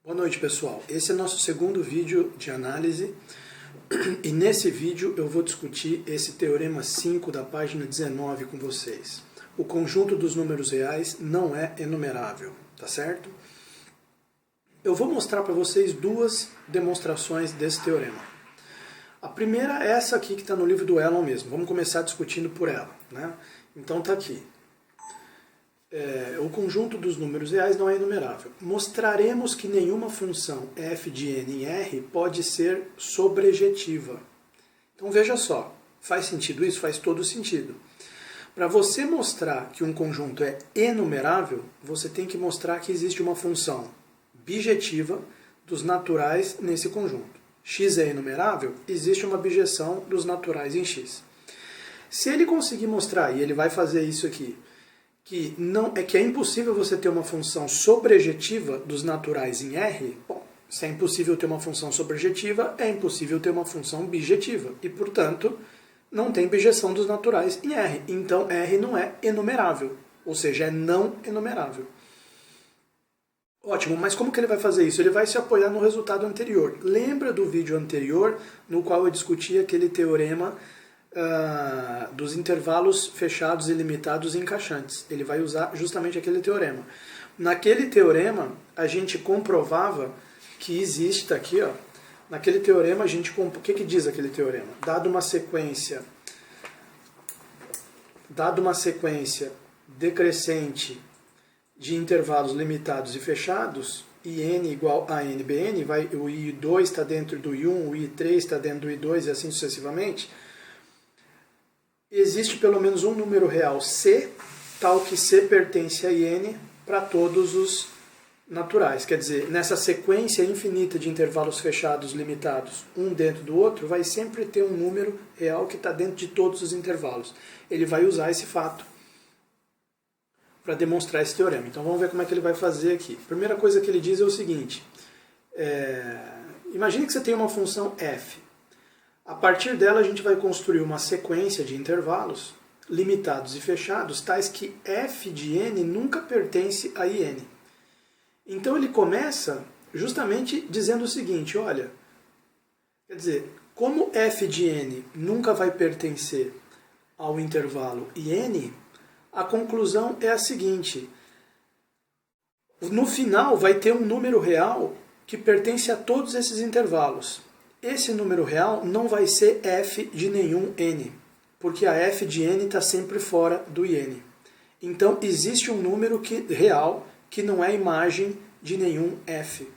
Boa noite, pessoal. Esse é nosso segundo vídeo de análise e nesse vídeo eu vou discutir esse teorema 5 da página 19 com vocês. O conjunto dos números reais não é enumerável, tá certo? Eu vou mostrar para vocês duas demonstrações desse teorema. A primeira é essa aqui que está no livro do Elon mesmo. Vamos começar discutindo por ela, né? Então tá aqui. O conjunto dos números reais não é enumerável. Mostraremos que nenhuma função f de n em R pode ser sobrejetiva. Então veja só, faz sentido isso? Faz todo sentido. Para você mostrar que um conjunto é enumerável, você tem que mostrar que existe uma função bijetiva dos naturais nesse conjunto. X é enumerável, existe uma bijeção dos naturais em X. Se ele conseguir mostrar, e ele vai fazer isso aqui, que é impossível você ter uma função sobrejetiva dos naturais em R, bom, se é impossível ter uma função sobrejetiva, é impossível ter uma função bijetiva. E, portanto, não tem bijeção dos naturais em R. Então, R não é enumerável, ou seja, é não enumerável. Ótimo, mas como que ele vai fazer isso? Ele vai se apoiar no resultado anterior. Lembra do vídeo anterior, no qual eu discuti aquele teorema dos intervalos fechados e limitados e encaixantes. Ele vai usar justamente aquele teorema. Naquele teorema, a gente comprovava que existe, está aqui, ó, naquele teorema, o que diz aquele teorema? Dado uma sequência decrescente de intervalos limitados e fechados, IN igual a NBN, o I2 está dentro do I1, o I3 está dentro do I2 e assim sucessivamente, existe pelo menos um número real C, tal que C pertence a IN para todos os naturais. Quer dizer, nessa sequência infinita de intervalos fechados limitados, um dentro do outro, vai sempre ter um número real que está dentro de todos os intervalos. Ele vai usar esse fato para demonstrar esse teorema. Então vamos ver como é que ele vai fazer aqui. A primeira coisa que ele diz é o seguinte. Imagine que você tem uma função f. A partir dela a gente vai construir uma sequência de intervalos limitados e fechados, tais que f de n nunca pertence a in. Então ele começa justamente dizendo o seguinte, olha, quer dizer, como f de n nunca vai pertencer ao intervalo in, a conclusão é a seguinte: no final vai ter um número real que pertence a todos esses intervalos. Esse número real não vai ser f de nenhum n, porque a f de n está sempre fora do in. Então existe um número real que não é imagem de nenhum f,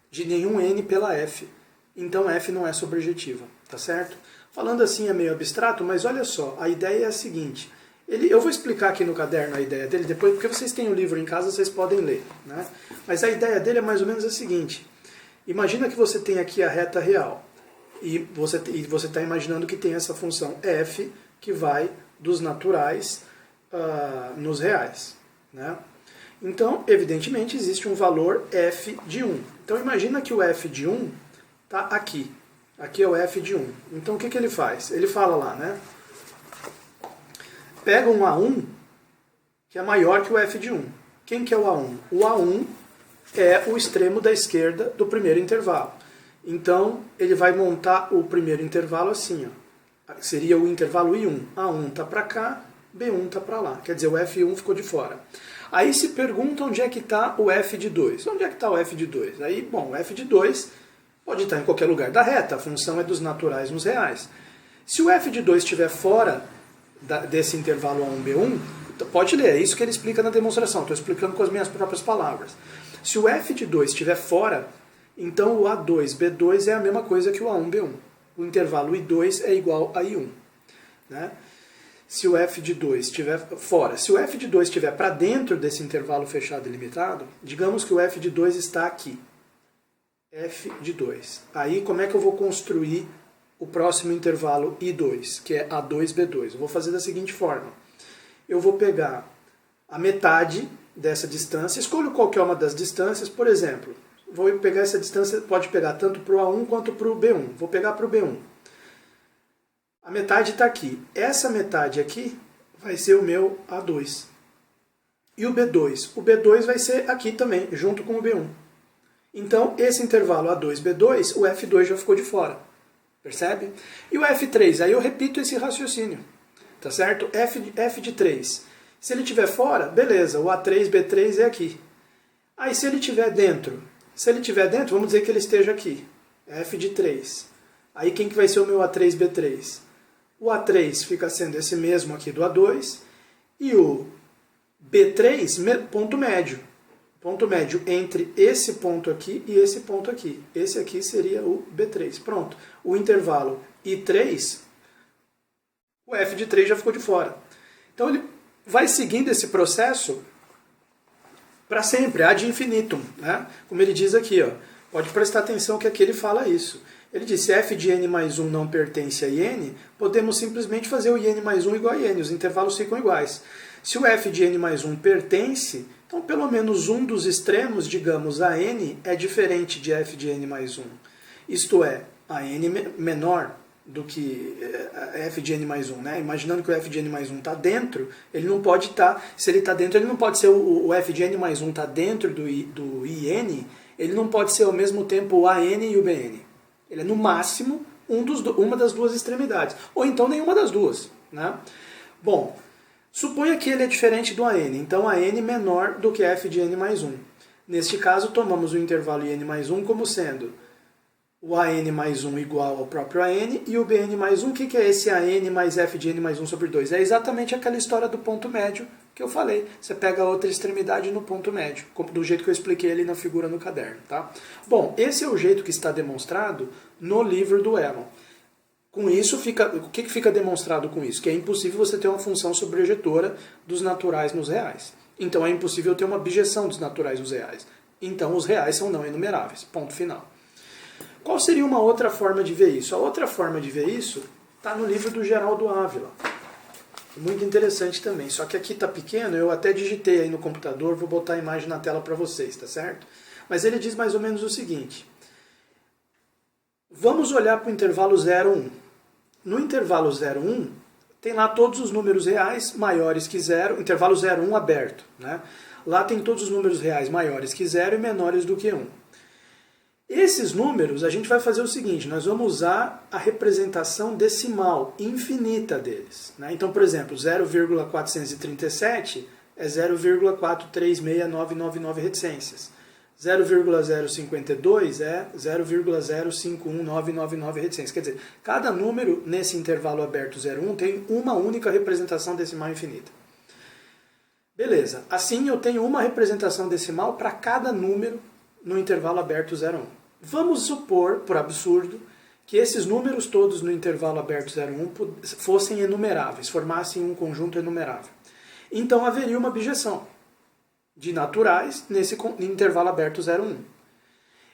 de nenhum n pela f. Então f não é sobrejetiva, tá certo? Falando assim é meio abstrato, mas olha só, a ideia é a seguinte. Eu vou explicar aqui no caderno a ideia dele depois, porque vocês têm o livro em casa, vocês podem ler, né? Mas a ideia dele é mais ou menos a seguinte. Imagina que você tem aqui a reta real. E você está imaginando que tem essa função f que vai dos naturais nos reais, né? Então, evidentemente, existe um valor f de 1. Então, imagina que o f de 1 está aqui. Aqui é o f de 1. Então, o que ele faz? Ele fala lá, né? Pega um A1 que é maior que o f de 1. Quem que é o A1? O A1 é o extremo da esquerda do primeiro intervalo. Então, ele vai montar o primeiro intervalo assim, ó. Seria o intervalo I1. A1 está para cá, B1 está para lá. Quer dizer, o F1 ficou de fora. Aí se pergunta onde é que está o F de 2. Onde é que está o F de 2? Aí, bom, o F de 2 pode estar em qualquer lugar da reta. A função é dos naturais nos reais. Se o F de 2 estiver fora desse intervalo A1, B1, pode ler, é isso que ele explica na demonstração. Estou explicando com as minhas próprias palavras. Se o F de 2 estiver fora, então o A2, B2 é a mesma coisa que o A1, B1. O intervalo I2 é igual a I1. Né? Se o F de 2 estiver fora, se o F de 2 estiver para dentro desse intervalo fechado e limitado, digamos que o F de 2 está aqui. F de 2. Aí como é que eu vou construir o próximo intervalo I2, que é A2, B2? Eu vou fazer da seguinte forma. Eu vou pegar a metade dessa distância, escolho qualquer uma das distâncias, por exemplo, vou pegar essa distância, pode pegar tanto para o A1 quanto para o B1. Vou pegar para o B1. A metade está aqui. Essa metade aqui vai ser o meu A2. E o B2? O B2 vai ser aqui também, junto com o B1. Então, esse intervalo A2, B2, o F2 já ficou de fora. Percebe? E o F3, aí eu repito esse raciocínio. Tá certo? F de 3. Se ele estiver fora, beleza, o A3, B3 é aqui. Aí se ele estiver dentro, vamos dizer que ele esteja aqui. F de 3. Aí quem que vai ser o meu A3, B3? O A3 fica sendo esse mesmo aqui do A2. E o B3, ponto médio. Ponto médio entre esse ponto aqui e esse ponto aqui. Esse aqui seria o B3. Pronto. O intervalo I3, o F de 3 já ficou de fora. Então ele vai seguindo esse processo para sempre, ad infinitum, né? Como ele diz aqui, ó. Pode prestar atenção que aqui ele fala isso. Ele diz, se f de n mais 1 não pertence a n, podemos simplesmente fazer o n mais 1 igual a n, os intervalos ficam iguais. Se o f de n mais 1 pertence, então pelo menos um dos extremos, digamos, a n, é diferente de f de n mais 1. Isto é, a n menor do que f de n mais 1, né? Imaginando que o f de n mais 1 está dentro, ele não pode estar, se ele está dentro, ele não pode ser o f de n mais 1 está dentro do in, ele não pode ser ao mesmo tempo o an e o bn. Ele é no máximo uma das duas extremidades, ou então nenhuma das duas, né? Bom, suponha que ele é diferente do an, então an menor do que f de n mais 1. Neste caso, tomamos o intervalo in mais 1 como sendo o an mais 1 igual ao próprio an, e o bn mais 1, o que é esse an mais f de n mais 1 sobre 2? É exatamente aquela história do ponto médio que eu falei. Você pega a outra extremidade no ponto médio, do jeito que eu expliquei ali na figura no caderno. Tá? Bom, esse é o jeito que está demonstrado no livro do Elon. Com isso, o que fica demonstrado com isso? Que é impossível você ter uma função sobrejetora dos naturais nos reais. Então é impossível ter uma bijeção dos naturais nos reais. Então os reais são não enumeráveis. Ponto final. Qual seria uma outra forma de ver isso? A outra forma de ver isso está no livro do Geraldo Ávila. Muito interessante também. Só que aqui está pequeno, eu até digitei aí no computador, vou botar a imagem na tela para vocês, tá certo? Mas ele diz mais ou menos o seguinte. Vamos olhar para o intervalo 0, 1. No intervalo 0, 1, tem lá todos os números reais maiores que 0, intervalo 0, 1 aberto, né? Lá tem todos os números reais maiores que 0 e menores do que 1. Esses números, a gente vai fazer o seguinte, nós vamos usar a representação decimal infinita deles. Né? Então, por exemplo, 0,437 é 0,436999 reticências. 0,052 é 0,051999 reticências. Quer dizer, cada número nesse intervalo aberto 0,1 tem uma única representação decimal infinita. Beleza, assim eu tenho uma representação decimal para cada número no intervalo aberto 0,1. Vamos supor, por absurdo, que esses números todos no intervalo aberto 0,1 fossem enumeráveis, formassem um conjunto enumerável. Então haveria uma bijeção de naturais nesse intervalo aberto 0,1.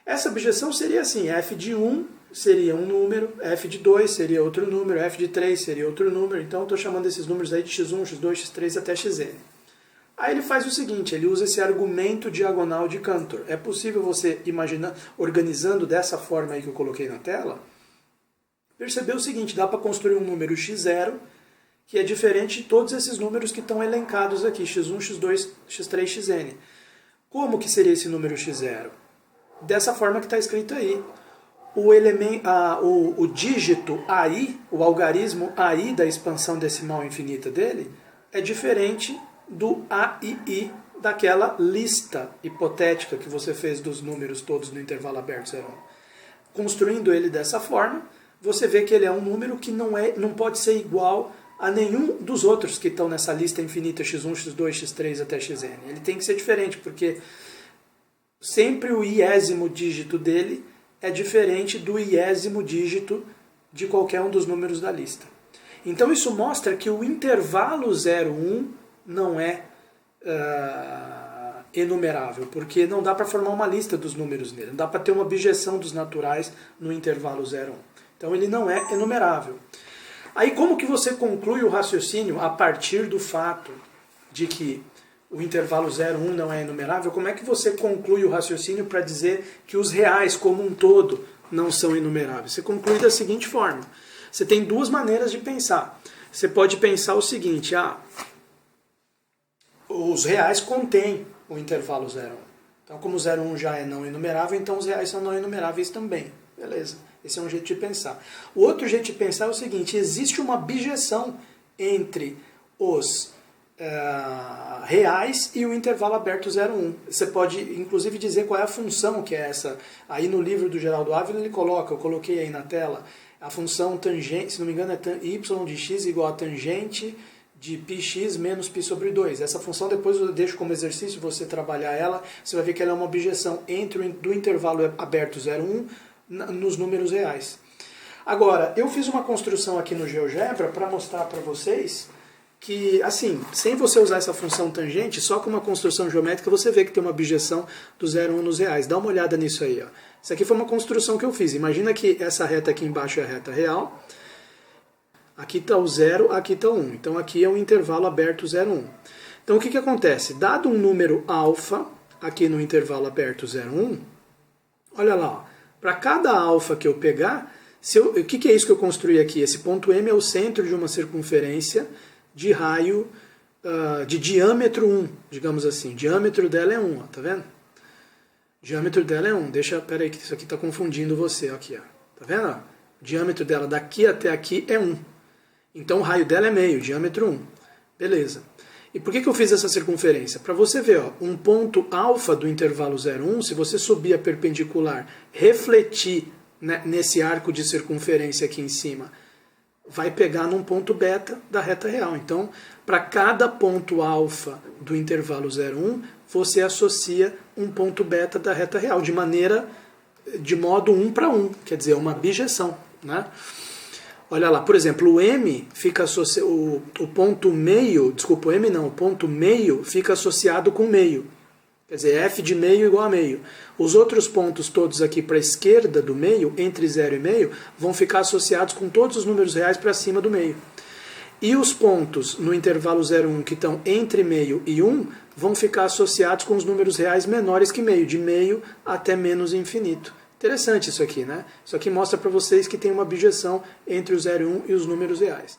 Essa bijeção seria assim, f de 1 seria um número, f de 2 seria outro número, f de 3 seria outro número, então estou chamando esses números aí de x1, x2, x3 até xn. Aí ele faz o seguinte, ele usa esse argumento diagonal de Cantor. É possível você imaginar, organizando dessa forma aí que eu coloquei na tela, perceber o seguinte, dá para construir um número x0, que é diferente de todos esses números que estão elencados aqui, x1, x2, x3, xn. Como que seria esse número x0? Dessa forma que está escrito aí. O dígito AI, o algarismo AI da expansão decimal infinita dele, é diferente do AII daquela lista hipotética que você fez dos números todos no intervalo aberto 0,1. Construindo ele dessa forma, você vê que ele é um número que não pode ser igual a nenhum dos outros que estão nessa lista infinita x1, x2, x3 até xn. Ele tem que ser diferente, porque sempre o iésimo dígito dele é diferente do iésimo dígito de qualquer um dos números da lista. Então isso mostra que o intervalo 0,1 não é enumerável, porque não dá para formar uma lista dos números nele, não dá para ter uma bijeção dos naturais no intervalo 0,1. Então ele não é enumerável. Aí como que você conclui o raciocínio a partir do fato de que o intervalo 0,1 não é enumerável? Como é que você conclui o raciocínio para dizer que os reais como um todo não são enumeráveis? Você conclui da seguinte forma. Você tem duas maneiras de pensar. Você pode pensar o seguinte, os reais contêm o intervalo 0,1. Então, como o 0, 1 já é não enumerável, então os reais são não enumeráveis também. Beleza, esse é um jeito de pensar. O outro jeito de pensar é o seguinte, existe uma bijeção entre os reais e o intervalo aberto 0, 1. Você pode, inclusive, dizer qual é a função que é essa. Aí no livro do Geraldo Ávila ele coloca, eu coloquei aí na tela, a função tangente, se não me engano é y de x igual a tangente de πx menos π sobre 2. Essa função depois eu deixo como exercício, você trabalhar ela, você vai ver que ela é uma objeção do intervalo aberto 0, 1 nos números reais. Agora, eu fiz uma construção aqui no GeoGebra para mostrar para vocês que, assim, sem você usar essa função tangente, só com uma construção geométrica você vê que tem uma bijeção do 0, 1 nos reais. Dá uma olhada nisso aí. Ó. Isso aqui foi uma construção que eu fiz. Imagina que essa reta aqui embaixo é a reta real. Aqui está o 0, aqui está o 1. Então aqui é um intervalo aberto 0, 1. Então o que acontece? Dado um número alfa, aqui no intervalo aberto 0, 1, olha lá, para cada alfa que eu pegar, o que é isso que eu construí aqui? Esse ponto M é o centro de uma circunferência de raio, de diâmetro 1, digamos assim. O diâmetro dela é 1, ó, tá vendo? O diâmetro dela é 1. Pera aí que isso aqui está confundindo você. Aqui, ó. Tá vendo? O diâmetro dela daqui até aqui é 1. Então o raio dela é meio, diâmetro 1. Beleza. E por que eu fiz essa circunferência? Para você ver, ó, um ponto alfa do intervalo 0, 1, se você subir a perpendicular, refletir, né, nesse arco de circunferência aqui em cima, vai pegar num ponto beta da reta real. Então, para cada ponto alfa do intervalo 0, 1, você associa um ponto beta da reta real, de modo 1 para 1, quer dizer, uma bijeção, né? Olha lá, por exemplo, o M fica associado, o ponto meio, desculpa, o M não, o ponto meio fica associado com meio. Quer dizer, F de meio igual a meio. Os outros pontos todos aqui para a esquerda do meio, entre 0 e meio, vão ficar associados com todos os números reais para cima do meio. E os pontos no intervalo 0, 1 que estão entre meio e 1 vão ficar associados com os números reais menores que meio, de meio até menos infinito. Interessante isso aqui, né? Isso aqui mostra para vocês que tem uma bijeção entre o 0 e 1 e os números reais.